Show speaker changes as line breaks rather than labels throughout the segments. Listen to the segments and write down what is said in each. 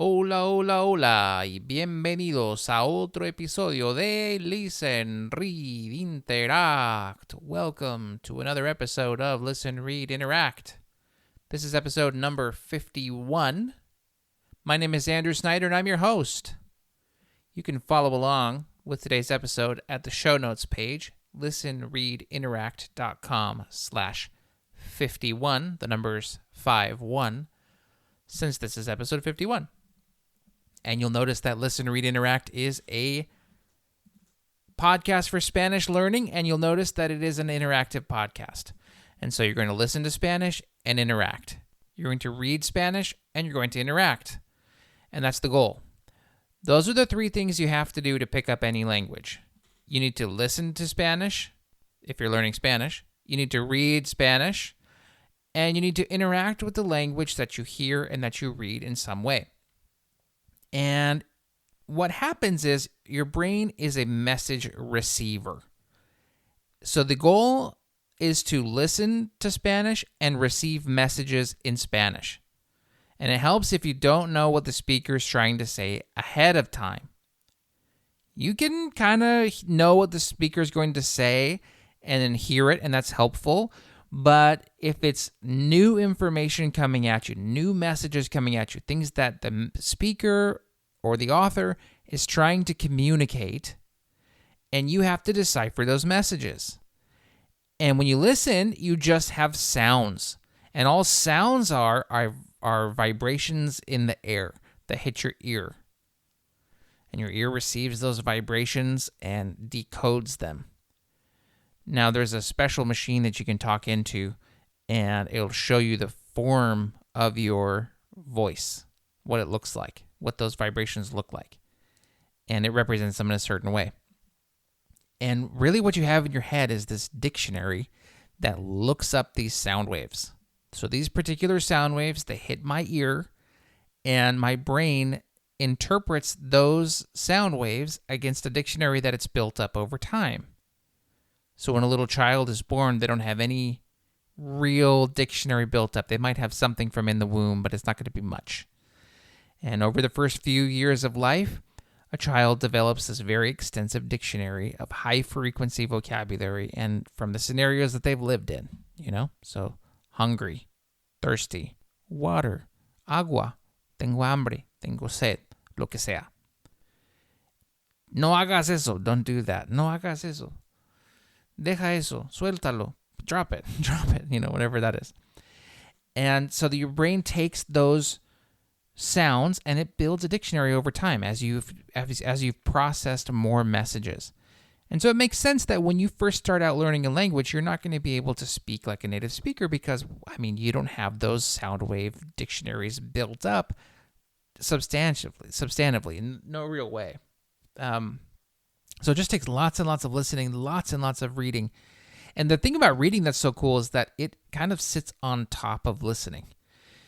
Hola, hola, hola, y bienvenidos a otro episodio de Listen, Read, Interact. Welcome to another episode of Listen, Read, Interact. This is episode number 51. My name is Andrew Snyder, and I'm your host. You can follow along with today's episode at the show notes page, listenreadinteract.com/51, the number's 51, since this is episode 51. And you'll notice that Listen, Read, Interact is a podcast for Spanish learning, and you'll notice that it is an interactive podcast. And so you're going to listen to Spanish and interact. You're going to read Spanish, and you're going to interact. And that's the goal. Those are the three things you have to do to pick up any language. You need to listen to Spanish, if you're learning Spanish. You need to read Spanish, and you need to interact with the language that you hear and that you read in some way. And what happens is your brain is a message receiver. So the goal is to listen to Spanish and receive messages in Spanish. And it helps if you don't know what the speaker is trying to say ahead of time. You can kind of know what the speaker is going to say and then hear it, and that's helpful. But if it's new information coming at you, new messages coming at you, things that the speaker or the author is trying to communicate, and you have to decipher those messages. And when you listen, you just have sounds. And all sounds are vibrations in the air that hit your ear. And your ear receives those vibrations and decodes them. Now, there's a special machine that you can talk into, and it'll show you the form of your voice, what it looks like, what those vibrations look like. And it represents them in a certain way. And really what you have in your head is this dictionary that looks up these sound waves. So these particular sound waves, they hit my ear, and my brain interprets those sound waves against a dictionary that it's built up over time. So when a little child is born, they don't have any real dictionary built up. They might have something from in the womb, but it's not going to be much. And over the first few years of life, a child develops this very extensive dictionary of high-frequency vocabulary and from the scenarios that they've lived in, So hungry, thirsty, water, agua, tengo hambre, tengo sed, lo que sea. No hagas eso, don't do that. No hagas eso. Deja eso, suéltalo, drop it, whatever that is. And so your brain takes those sounds and it builds a dictionary over time as you've processed more messages. And so it makes sense that when you first start out learning a language, you're not going to be able to speak like a native speaker because, you don't have those sound wave dictionaries built up substantively, in no real way. So it just takes lots and lots of listening, lots and lots of reading. And the thing about reading that's so cool is that it kind of sits on top of listening.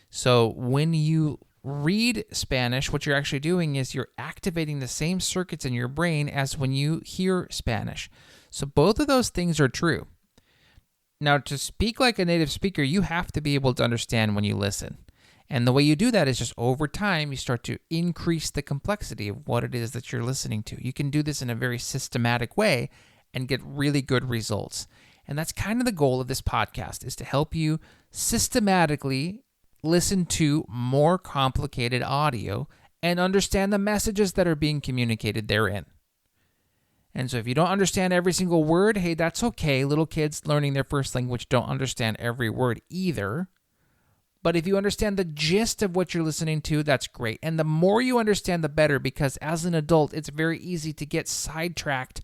So when you read Spanish, what you're actually doing is you're activating the same circuits in your brain as when you hear Spanish. So both of those things are true. Now, to speak like a native speaker, you have to be able to understand when you listen. And the way you do that is just over time, you start to increase the complexity of what it is that you're listening to. You can do this in a very systematic way and get really good results. And that's kind of the goal of this podcast, is to help you systematically listen to more complicated audio and understand the messages that are being communicated therein. And so if you don't understand every single word, hey, that's okay. Little kids learning their first language don't understand every word either. But if you understand the gist of what you're listening to, that's great. And the more you understand, the better, because as an adult, it's very easy to get sidetracked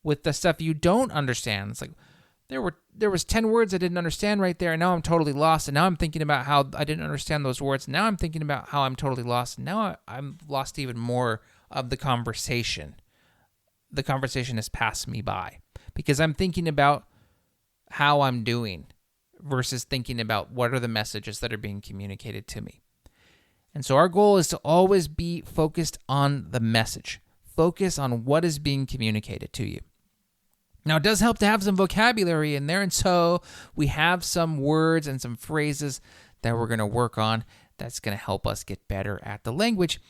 with the stuff you don't understand. It's like, there was 10 words I didn't understand right there, and now I'm totally lost, and now I'm thinking about how I didn't understand those words. Now I'm thinking about how I'm totally lost, and now I'm lost even more of the conversation. The conversation has passed me by because I'm thinking about how I'm doing versus thinking about what are the messages that are being communicated to me. And so our goal is to always be focused on the message. Focus on what is being communicated to you. Now, it does help to have some vocabulary in there, and so we have some words and some phrases that we're going to work on that's going to help us get better at the language.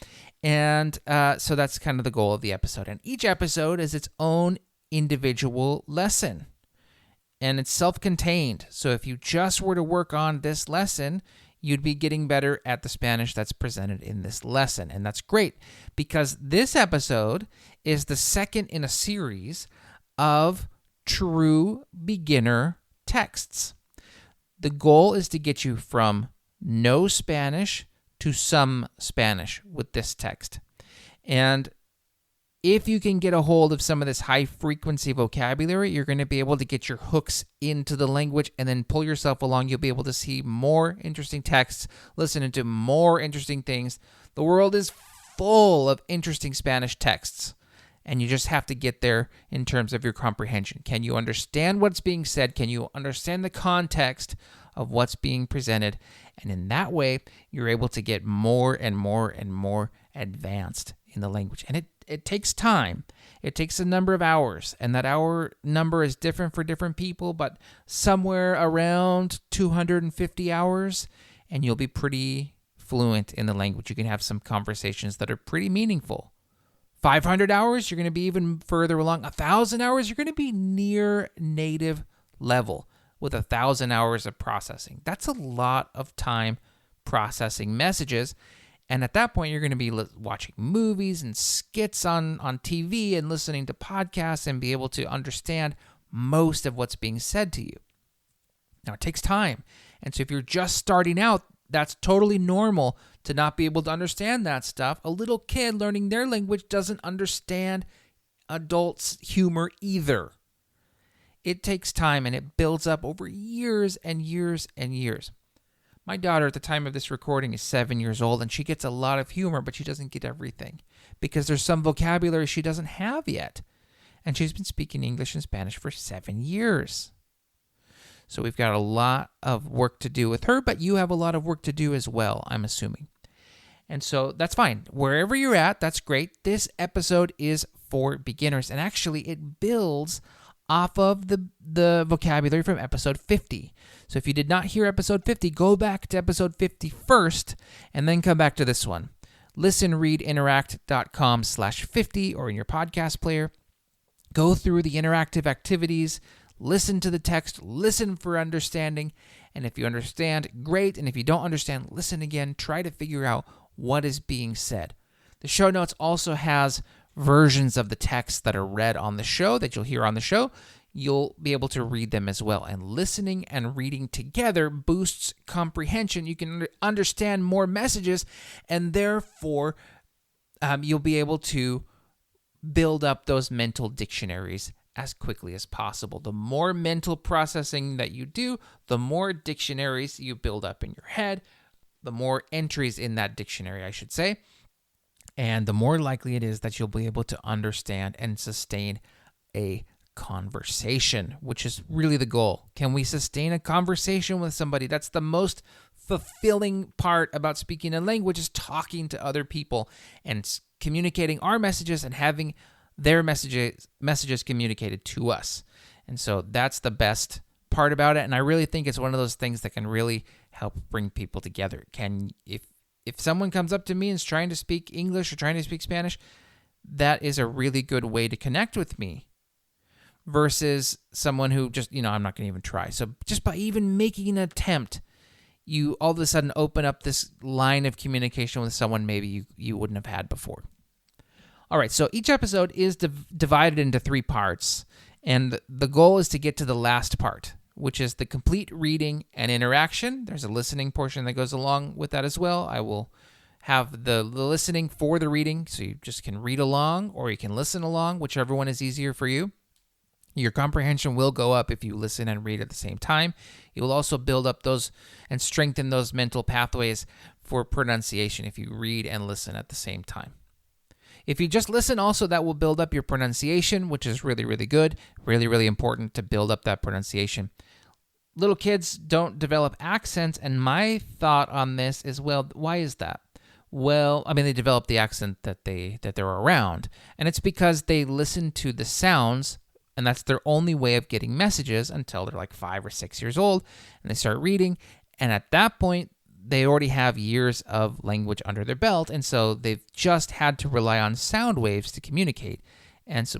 And so that's kind of the goal of the episode. And each episode is its own individual lesson. And it's self-contained. So if you just were to work on this lesson, you'd be getting better at the Spanish that's presented in this lesson. And that's great because this episode is the second in a series of true beginner texts. The goal is to get you from no Spanish to some Spanish with this text. And if you can get a hold of some of this high-frequency vocabulary, you're going to be able to get your hooks into the language and then pull yourself along. You'll be able to see more interesting texts, listen to more interesting things. The world is full of interesting Spanish texts, and you just have to get there in terms of your comprehension. Can you understand what's being said? Can you understand the context of what's being presented? And in that way, you're able to get more and more and more advanced in the language. And it takes time. It takes a number of hours, and that hour number is different for different people, but somewhere around 250 hours, and you'll be pretty fluent in the language. You can have some conversations that are pretty meaningful. 500 hours, you're going to be even further along. 1,000 hours, you're going to be near native level with 1,000 hours of processing. That's a lot of time processing messages. And at that point, you're going to be watching movies and skits on TV and listening to podcasts and be able to understand most of what's being said to you. Now, it takes time. And so if you're just starting out, that's totally normal to not be able to understand that stuff. A little kid learning their language doesn't understand adults' humor either. It takes time, and it builds up over years and years and years. My daughter at the time of this recording is 7 years old, and she gets a lot of humor, but she doesn't get everything because there's some vocabulary she doesn't have yet. And she's been speaking English and Spanish for 7 years. So we've got a lot of work to do with her, but you have a lot of work to do as well, I'm assuming. And so that's fine. Wherever you're at, that's great. This episode is for beginners, and actually it builds off of the vocabulary from episode 50. So if you did not hear episode 50, go back to episode 50 first, and then come back to this one. listenreadinteract.com/50 or in your podcast player. Go through the interactive activities, listen to the text, listen for understanding, and if you understand, great, and if you don't understand, listen again, try to figure out what is being said. The show notes also has versions of the text that are read on the show that you'll hear on the show. You'll be able to read them as well. And listening and reading together boosts comprehension. You can understand more messages, and therefore you'll be able to build up those mental dictionaries as quickly as possible. The more mental processing that you do, the more dictionaries you build up in your head, the more entries in that dictionary, I should say, and the more likely it is that you'll be able to understand and sustain a conversation, which is really the goal. Can we sustain a conversation with somebody? That's the most fulfilling part about speaking a language, is talking to other people and communicating our messages and having their messages communicated to us. And so that's the best part about it. And I really think it's one of those things that can really help bring people together. If someone comes up to me and is trying to speak English or trying to speak Spanish, that is a really good way to connect with me versus someone who just, I'm not going to even try. So just by even making an attempt, you all of a sudden open up this line of communication with someone maybe you wouldn't have had before. All right, so each episode is divided into 3 parts, and the goal is to get to the last part, which is the complete reading and interaction. There's a listening portion that goes along with that as well. I will have the listening for the reading, so you just can read along or you can listen along, whichever one is easier for you. Your comprehension will go up if you listen and read at the same time. You will also build up those and strengthen those mental pathways for pronunciation if you read and listen at the same time. If you just listen also, that will build up your pronunciation, which is really, really good. Really, really important to build up that pronunciation. Little kids don't develop accents, and my thought on this is, well, why is that? Well, they develop the accent that they're around, and it's because they listen to the sounds, and that's their only way of getting messages until they're like 5 or 6 years old, and they start reading, and at that point, they already have years of language under their belt, and so they've just had to rely on sound waves to communicate. And so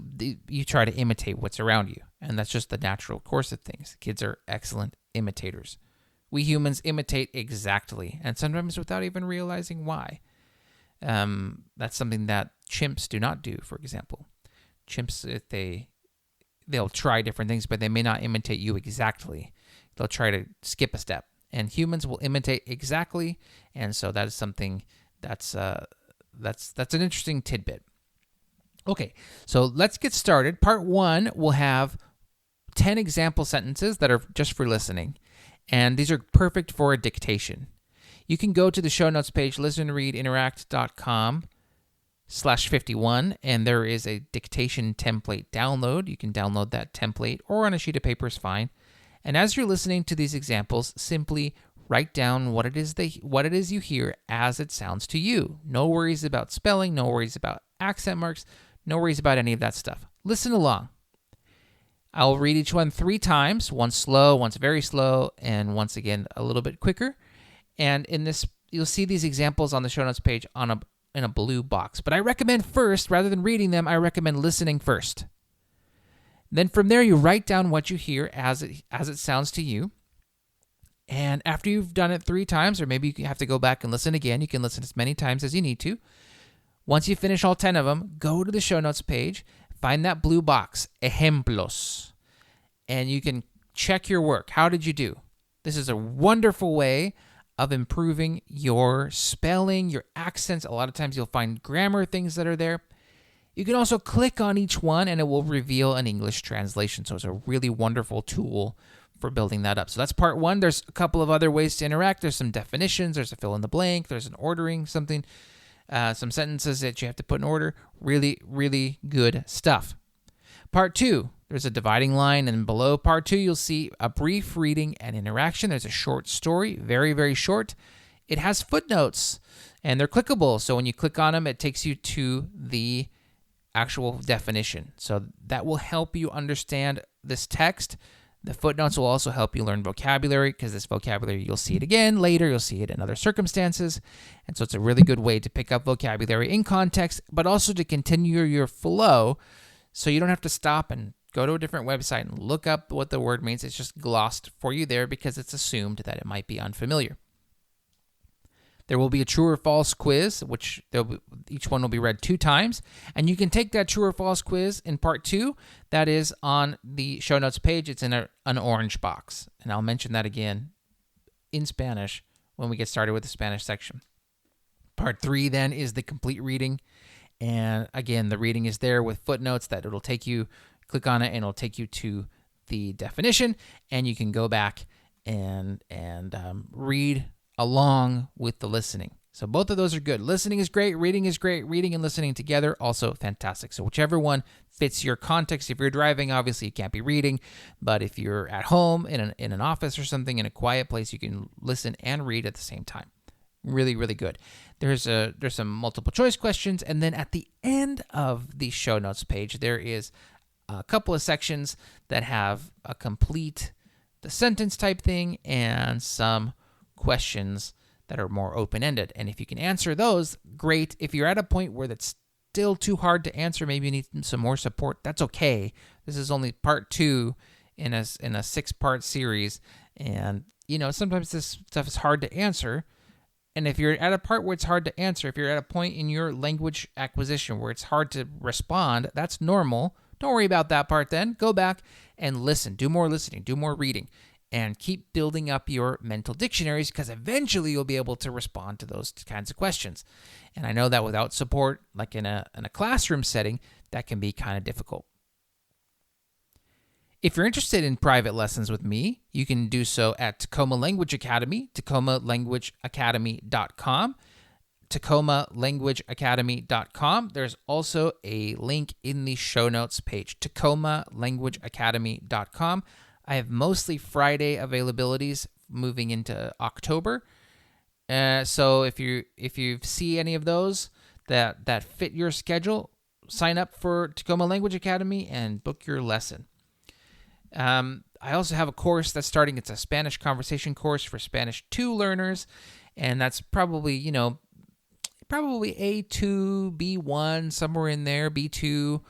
you try to imitate what's around you, and that's just the natural course of things. Kids are excellent imitators. We humans imitate exactly, and sometimes without even realizing why. That's something that chimps do not do, for example. Chimps, they'll try different things, but they may not imitate you exactly. They'll try to skip a step. And humans will imitate exactly, and so that is something that's an interesting tidbit. Okay, so let's get started. Part 1 will have 10 example sentences that are just for listening, and these are perfect for a dictation. You can go to the show notes page, listenreadinteract.com/51, and there is a dictation template download. You can download that template, or on a sheet of paper is fine. And as you're listening to these examples, simply write down what it is you hear as it sounds to you. No worries about spelling, no worries about accent marks, no worries about any of that stuff. Listen along. I'll read each one 3 times, once slow, once very slow, and once again a little bit quicker. And in this, you'll see these examples on the show notes page in a blue box. But I recommend first, rather than reading them, I recommend listening first. Then from there, you write down what you hear as it sounds to you. And after you've done it 3 times, or maybe you have to go back and listen again, you can listen as many times as you need to. Once you finish all 10 of them, go to the show notes page, find that blue box, ejemplos, and you can check your work. How did you do? This is a wonderful way of improving your spelling, your accents. A lot of times you'll find grammar things that are there. You can also click on each one and it will reveal an English translation. So it's a really wonderful tool for building that up. So that's part 1. There's a couple of other ways to interact. There's some definitions. There's a fill in the blank. There's an ordering something, some sentences that you have to put in order. Really, really good stuff. Part 2, there's a dividing line, and below part 2, you'll see a brief reading and interaction. There's a short story, very, very short. It has footnotes, and they're clickable. So when you click on them, it takes you to the actual definition. So that will help you understand this text. The footnotes will also help you learn vocabulary, because this vocabulary, you'll see it again later. You'll see it in other circumstances. And so it's a really good way to pick up vocabulary in context, but also to continue your flow, so you don't have to stop and go to a different website and look up what the word means. It's just glossed for you there because it's assumed that it might be unfamiliar. There will be a true or false quiz, which each one will be read 2 times. And you can take that true or false quiz in part 2. That is on the show notes page. It's in an orange box. And I'll mention that again in Spanish when we get started with the Spanish section. Part 3 then is the complete reading. And again, the reading is there with footnotes that it'll take you, click on it, and it'll take you to the definition. And you can go back and read along with the listening. So both of those are good. Listening is great. Reading is great. Reading and listening together, also fantastic. So whichever one fits your context. If you're driving, obviously you can't be reading. But if you're at home, in an office or something, in a quiet place, you can listen and read at the same time. Really, really good. There's some multiple choice questions. And then at the end of the show notes page, there is a couple of sections that have a complete the sentence type thing and some questions that are more open-ended. And if you can answer those, great. If you're at a point where that's still too hard to answer, maybe you need some more support, that's okay. This is only part 2 in a 6-part series. And, sometimes this stuff is hard to answer. And if you're at a part where it's hard to answer, if you're at a point in your language acquisition where it's hard to respond, that's normal. Don't worry about that part then. Go back and listen. Do more listening. Do more reading. And keep building up your mental dictionaries, because eventually you'll be able to respond to those kinds of questions. And I know that without support, like in a classroom setting, that can be kind of difficult. If you're interested in private lessons with me, you can do so at Tacoma Language Academy, tacomalanguageacademy.com, tacomalanguageacademy.com. There's also a link in the show notes page, tacomalanguageacademy.com. I have mostly Friday availabilities moving into October. So if you see any of those that fit your schedule, sign up for Tacoma Language Academy and book your lesson. I also have a course that's starting. It's a Spanish conversation course for Spanish 2 learners. And that's probably, probably A2, B1, somewhere in there, B2,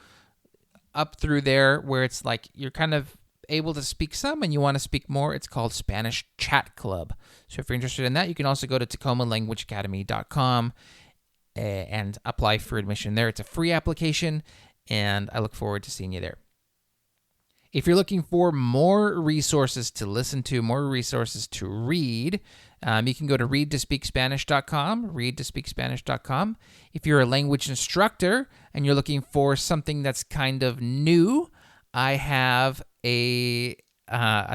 up through there, where it's like you're kind of able to speak some and you want to speak more. It's called Spanish Chat Club. So if you're interested in that, you can also go to tacomalanguageacademy.com and apply for admission there. It's a free application, and I look forward to seeing you there. If you're looking for more resources to listen to, more resources to read, you can go to readtospeakspanish.com. If you're a language instructor and you're looking for something that's kind of new, I have a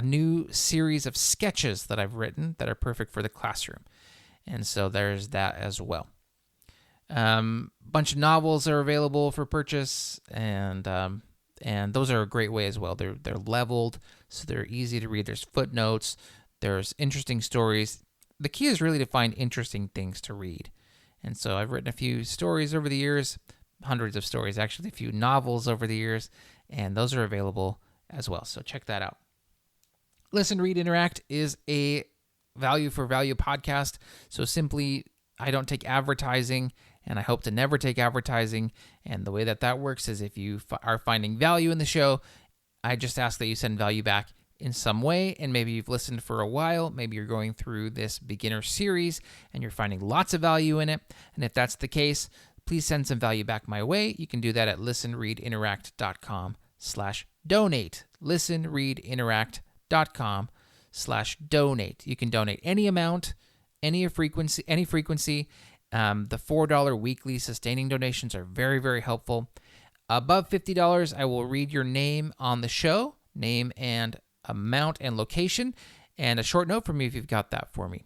new series of sketches that I've written that are perfect for the classroom. And so there's that as well. Bunch of novels are available for purchase, and those are a great way as well. They're leveled, so they're easy to read. There's footnotes. There's interesting stories. The key is really to find interesting things to read. And so I've written a few stories over the years, hundreds of stories, actually, a few novels over the years, and those are available as well. So check that out. Listen, Read, Interact is a value for value podcast. So simply, I don't take advertising, and I hope to never take advertising. And the way that works is if you are finding value in the show, I just ask that you send value back in some way. And maybe you've listened for a while. Maybe you're going through this beginner series and you're finding lots of value in it. And if that's the case, please send some value back my way. You can do that at listenreadinteract.com/donate. listenreadinteract.com/donate. You can donate any amount, any frequency. The $4 weekly sustaining donations are very, very helpful. Above $50, I will read your name on the show, name and amount and location, and a short note from you if you've got that for me.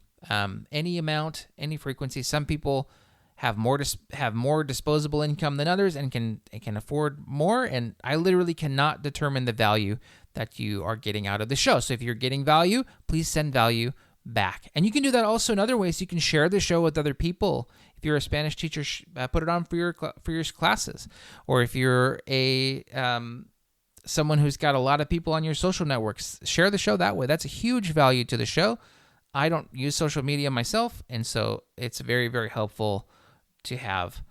Any amount, any frequency. Some people have more disposable income than others and can afford more, and I literally cannot determine the value that you are getting out of the show. So if you're getting value, please send value back. And you can do that also in other ways. You can share the show with other people. If you're a Spanish teacher, put it on for your classes. Or if you're a someone who's got a lot of people on your social networks, share the show that way. That's a huge value to the show. I don't use social media myself, and so it's very, very helpful to have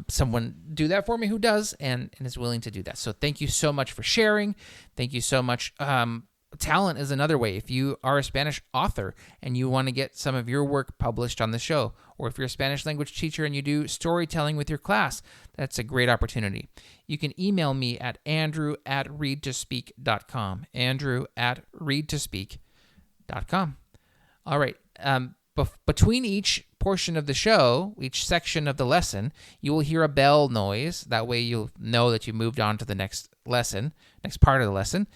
someone do that for me who does and is willing to do that. So thank you so much for sharing. Thank you so much. Talent is another way. If you are a Spanish author and you want to get some of your work published on the show, or if you're a Spanish language teacher and you do storytelling with your class, that's a great opportunity. You can email me at andrew@readtospeak.com. andrew@readtospeak.com. All right. Between each portion of the show, each section of the lesson, you will hear a bell noise. That way you'll know that you moved on to the next part of the lesson.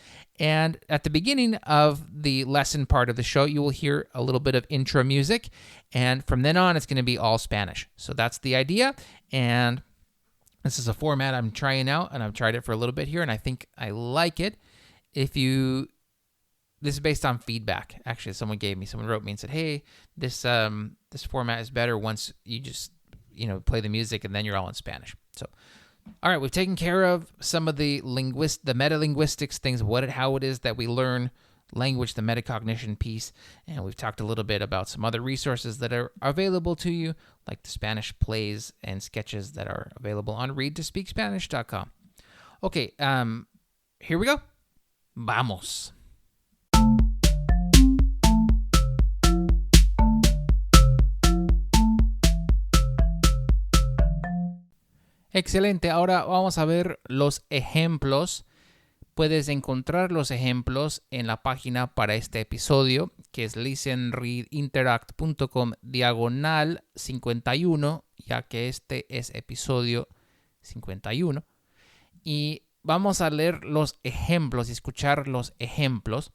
And at the beginning of the lesson part of the show, you will hear a little bit of intro music. And from then on, it's going to be all Spanish. So that's the idea. And this is a format I'm trying out, and I've tried it for a little bit here, and I think I like it. This is based on feedback. Actually, someone wrote me and said, "Hey, this format is better once you just play the music and then you're all in Spanish." So, all right, we've taken care of some of the metalinguistics things, how it is that we learn language, the metacognition piece, and we've talked a little bit about some other resources that are available to you, like the Spanish plays and sketches that are available on readtospeakspanish.com. Okay, here we go. Vamos. Excelente, ahora vamos a ver los ejemplos. Puedes encontrar los ejemplos en la página para este episodio, que es listenreadinteract.com/51, ya que este es episodio 51. Y vamos a leer los ejemplos y escuchar los ejemplos.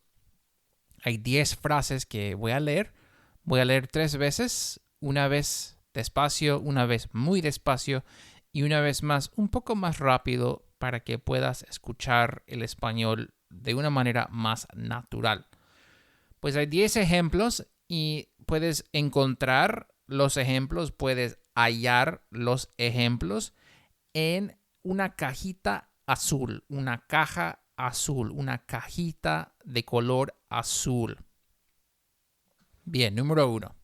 Hay 10 frases que voy a leer. Voy a leer 3 veces, una vez despacio, una vez muy despacio, y una vez más, un poco más rápido para que puedas escuchar el español de una manera más natural. Pues hay 10 ejemplos y puedes encontrar los ejemplos, puedes hallar los ejemplos en una cajita azul, una caja azul, una cajita de color azul. Bien, número 1.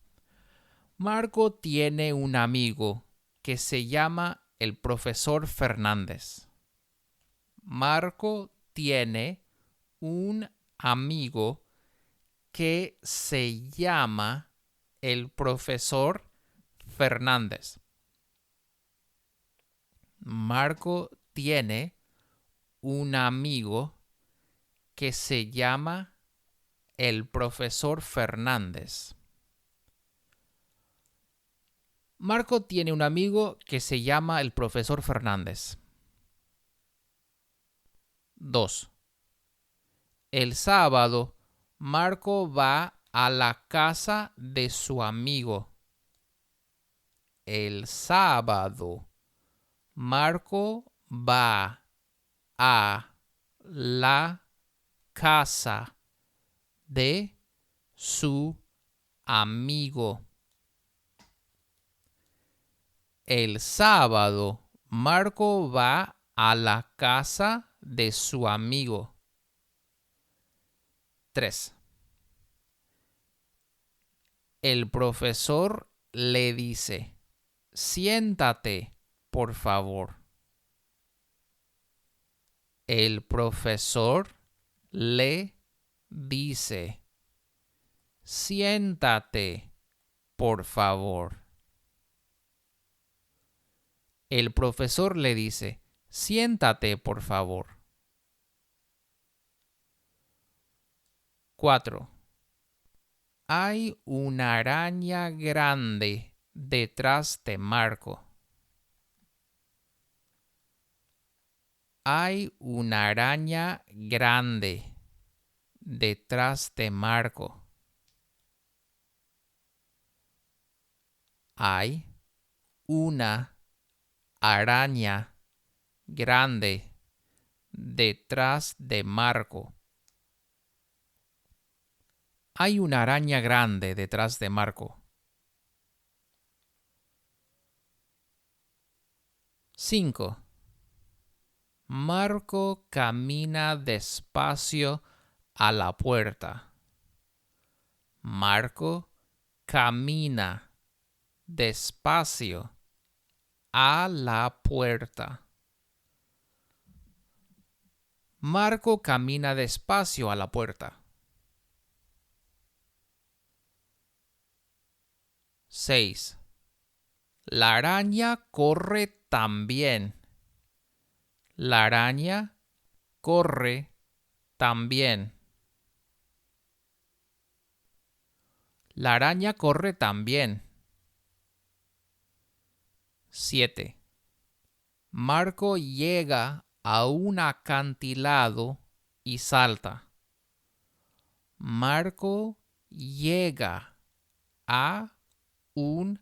Marco tiene un amigo que se llama el profesor Fernández. Marco tiene un amigo que se llama el profesor Fernández. Marco tiene un amigo que se llama el profesor Fernández. Marco tiene un amigo que se llama el profesor Fernández. 2. El sábado, Marco va a la casa de su amigo. El sábado, Marco va a la casa de su amigo. El sábado, Marco va a la casa de su amigo. 3. El profesor le dice, siéntate, por favor. El profesor le dice, siéntate, por favor. El profesor le dice, siéntate, por favor. 4. Hay una araña grande detrás de Marco. Hay una araña grande detrás de Marco. Hay una araña grande detrás de Marco. Hay una araña grande detrás de Marco. 5. Marco camina despacio a la puerta. Marco camina despacio a la puerta. Marco camina despacio a la puerta. 6. La araña corre también. La araña corre también. La araña corre también. 7. Marco llega a un acantilado y salta. Marco llega a un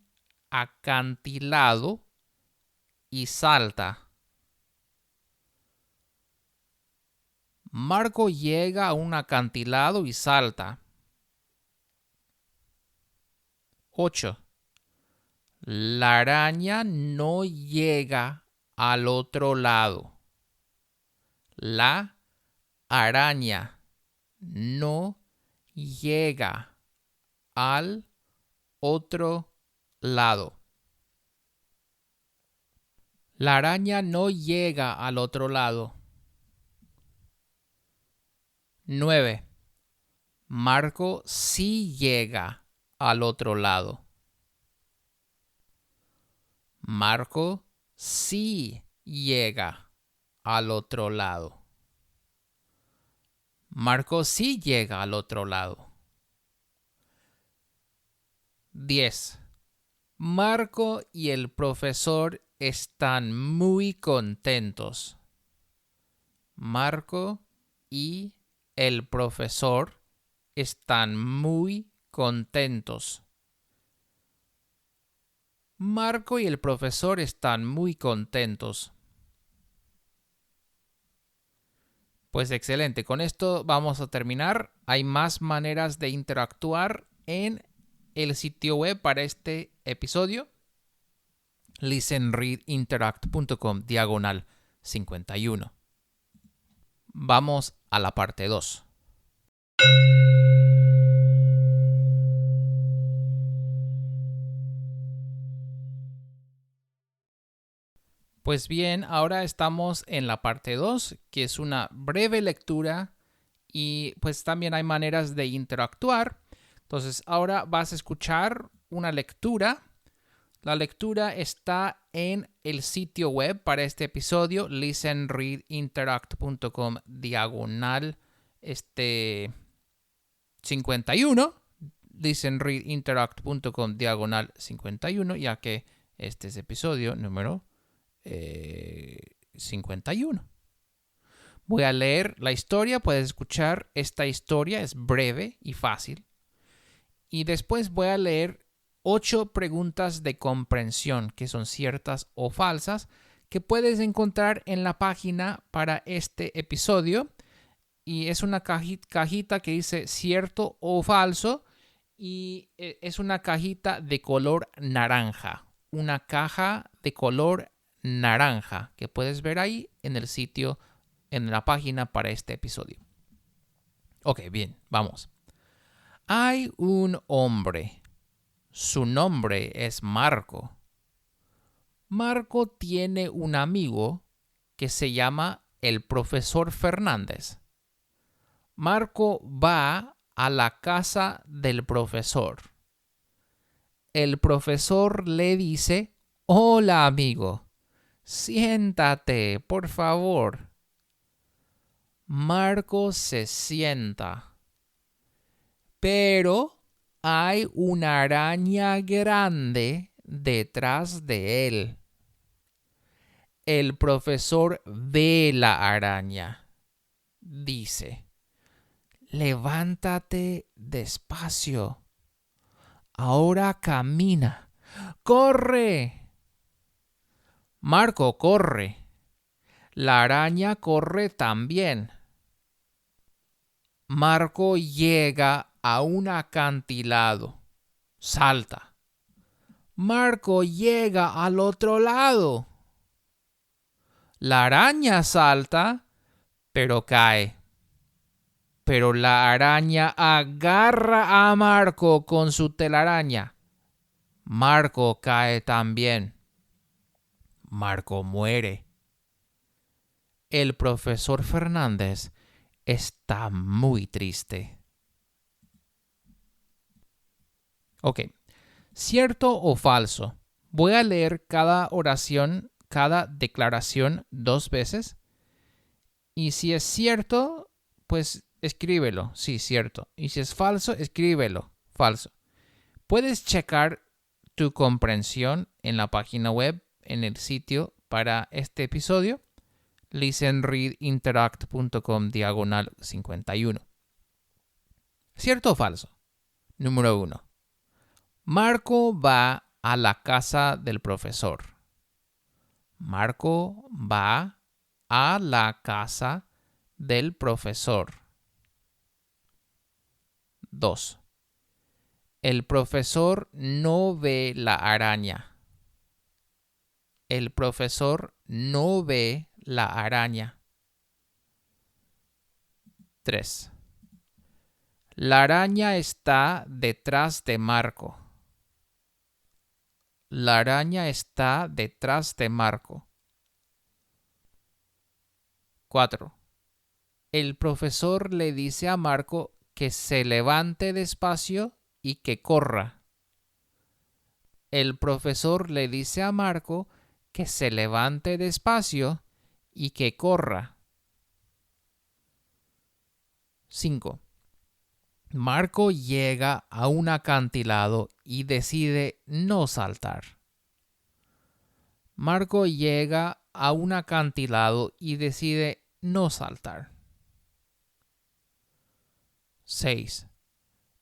acantilado y salta. Marco llega a un acantilado y salta. 8. La araña no llega al otro lado. La araña no llega al otro lado. La araña no llega al otro lado. 9. Marco sí llega al otro lado. Marco sí llega al otro lado. Marco sí llega al otro lado. 10. Marco y el profesor están muy contentos. Marco y el profesor están muy contentos. Marco y el profesor están muy contentos. Pues excelente, con esto vamos a terminar. Hay más maneras de interactuar en el sitio web para este episodio. listenreadinteract.com/51. Vamos a la parte 2. Pues bien, ahora estamos en la parte 2, que es una breve lectura y pues también hay maneras de interactuar. Entonces ahora vas a escuchar una lectura. La lectura está en el sitio web para este episodio, listenreadinteract.com diagonal 51. listenreadinteract.com diagonal 51, ya que este es episodio número 51. Voy a leer la historia, puedes escuchar esta historia, es breve y fácil. Y después voy a leer 8 preguntas de comprensión, que son ciertas o falsas, que puedes encontrar en la página para este episodio. Y es una cajita que dice cierto o falso y es una cajita de color naranja. Una caja de color naranja que puedes ver ahí en el sitio, en la página para este episodio. Ok, bien, vamos. Hay un hombre. Su nombre es Marco. Marco tiene un amigo que se llama el profesor Fernández. Marco va a la casa del profesor. El profesor le dice: «Hola, amigo. Siéntate, por favor». Marco se sienta. Pero hay una araña grande detrás de él. El profesor ve la araña. Dice: «Levántate despacio. Ahora camina. ¡Corre!». Marco corre. La araña corre también. Marco llega a un acantilado. Salta. Marco llega al otro lado. La araña salta, pero cae. Pero la araña agarra a Marco con su telaraña. Marco cae también. Marco muere. El profesor Fernández está muy triste. Ok, ¿cierto o falso? Voy a leer cada oración, cada declaración 2 veces. Y si es cierto, pues escríbelo, sí, cierto. Y si es falso, escríbelo, falso. Puedes checar tu comprensión en la página web, en el sitio para este episodio, listenreadinteract.com diagonal 51. ¿Cierto o falso? Número 1. Marco va a la casa del profesor. Marco va a la casa del profesor. 2. El profesor no ve la araña. El profesor no ve la araña. 3. La araña está detrás de Marco. La araña está detrás de Marco. 4. El profesor le dice a Marco que se levante despacio y que corra. El profesor le dice a Marco que se levante despacio y que corra. 5. Marco llega a un acantilado y decide no saltar. Marco llega a un acantilado y decide no saltar. 6.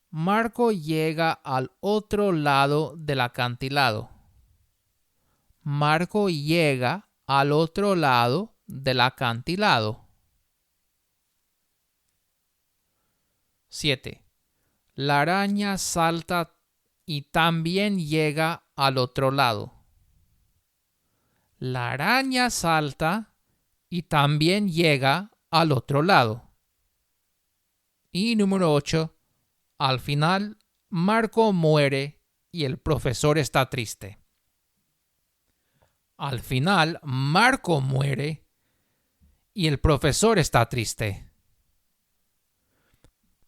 Marco llega al otro lado del acantilado. Marco llega al otro lado del acantilado. 7. La araña salta y también llega al otro lado. La araña salta y también llega al otro lado. Y número 8. Al final, Marco muere y el profesor está triste. Al final, Marco muere y el profesor está triste.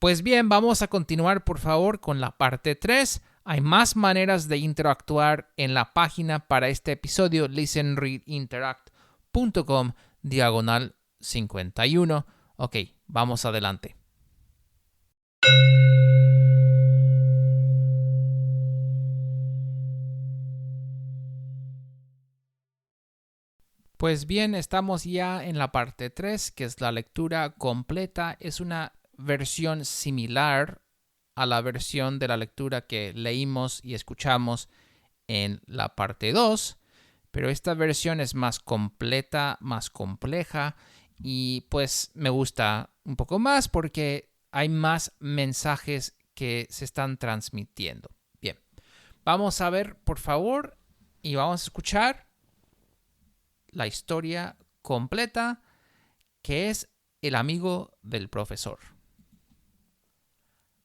Pues bien, vamos a continuar por favor con la parte 3. Hay más maneras de interactuar en la página para este episodio, listenreadinteract.com/51. Ok, vamos adelante. Pues bien, estamos ya en la parte 3, que es la lectura completa. Es una versión similar a la versión de la lectura que leímos y escuchamos en la parte 2, pero esta versión es más completa, más compleja y pues me gusta un poco más porque hay más mensajes que se están transmitiendo. Bien, vamos a ver por favor y vamos a escuchar la historia completa, que es el amigo del profesor.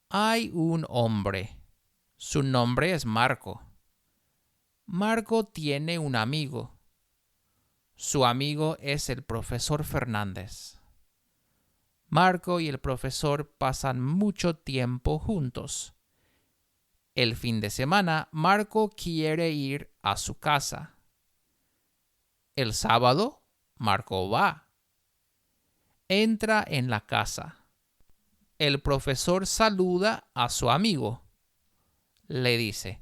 Hay un hombre. Su nombre es Marco. Marco tiene un amigo. Su amigo es el profesor Fernández. Marco y el profesor pasan mucho tiempo juntos. El fin de semana, Marco quiere ir a su casa. El sábado, Marco va. Entra en la casa. El profesor saluda a su amigo. Le dice: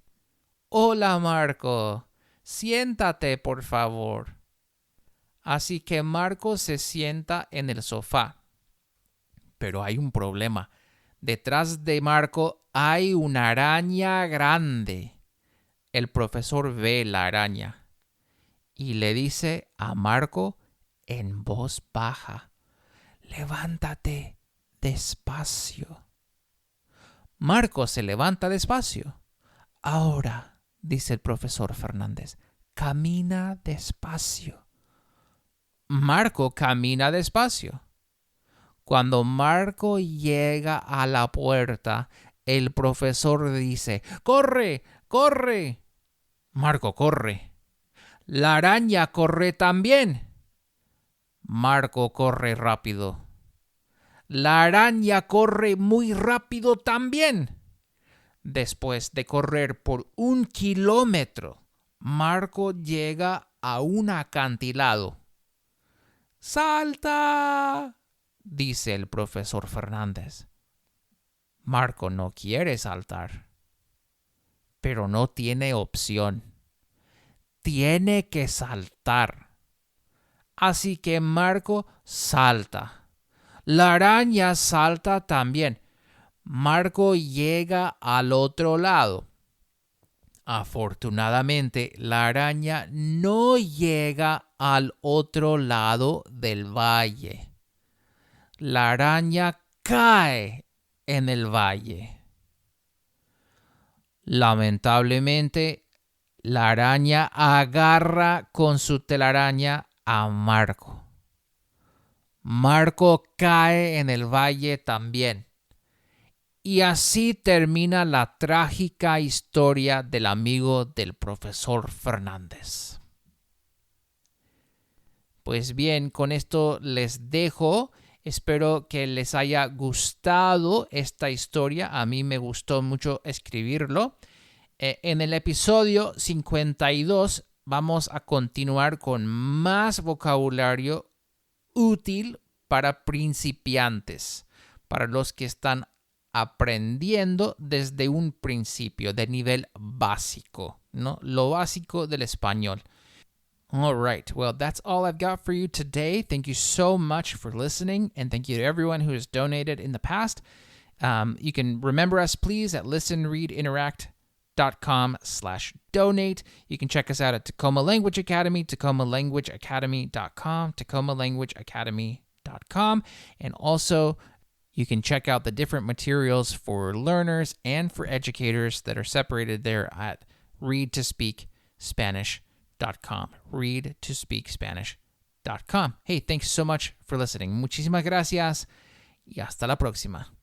«Hola, Marco. Siéntate, por favor». Así que Marco se sienta en el sofá. Pero hay un problema. Detrás de Marco hay una araña grande. El profesor ve la araña y le dice a Marco en voz baja: «Levántate despacio». Marco se levanta despacio. «Ahora», dice el profesor Fernández, «camina despacio». Marco camina despacio. Cuando Marco llega a la puerta, el profesor dice: «¡Corre! ¡Corre!». Marco corre. La araña corre también. Marco corre rápido. La araña corre muy rápido también. Después de correr por 1 kilómetro, Marco llega a un acantilado. «¡Salta!», dice el profesor Fernández. Marco no quiere saltar, pero no tiene opción. Tiene que saltar. Así que Marco salta. La araña salta también. Marco llega al otro lado. Afortunadamente, la araña no llega al otro lado del valle. La araña cae en el valle. Lamentablemente, la araña agarra con su telaraña a Marco. Marco cae en el valle también. Y así termina la trágica historia del amigo del profesor Fernández. Pues bien, con esto les dejo. Espero que les haya gustado esta historia. A mí me gustó mucho escribirlo. En el episodio 52 vamos a continuar con más vocabulario útil para principiantes, para los que están aprendiendo desde un principio, de nivel básico, ¿no? Lo básico del español. All right. Well, that's all I've got for you today. Thank you so much for listening, and thank you to everyone who has donated in the past. You can remember us, please, at listenreadinteract.com/donate. You can check us out at Tacoma Language Academy, tacomalanguageacademy.com, tacomalanguageacademy.com, and also you can check out the different materials for learners and for educators that are separated there at readtospeakspanish.com. readtospeakspanish.com. Hey, thanks so much for listening. Muchísimas gracias y hasta la próxima.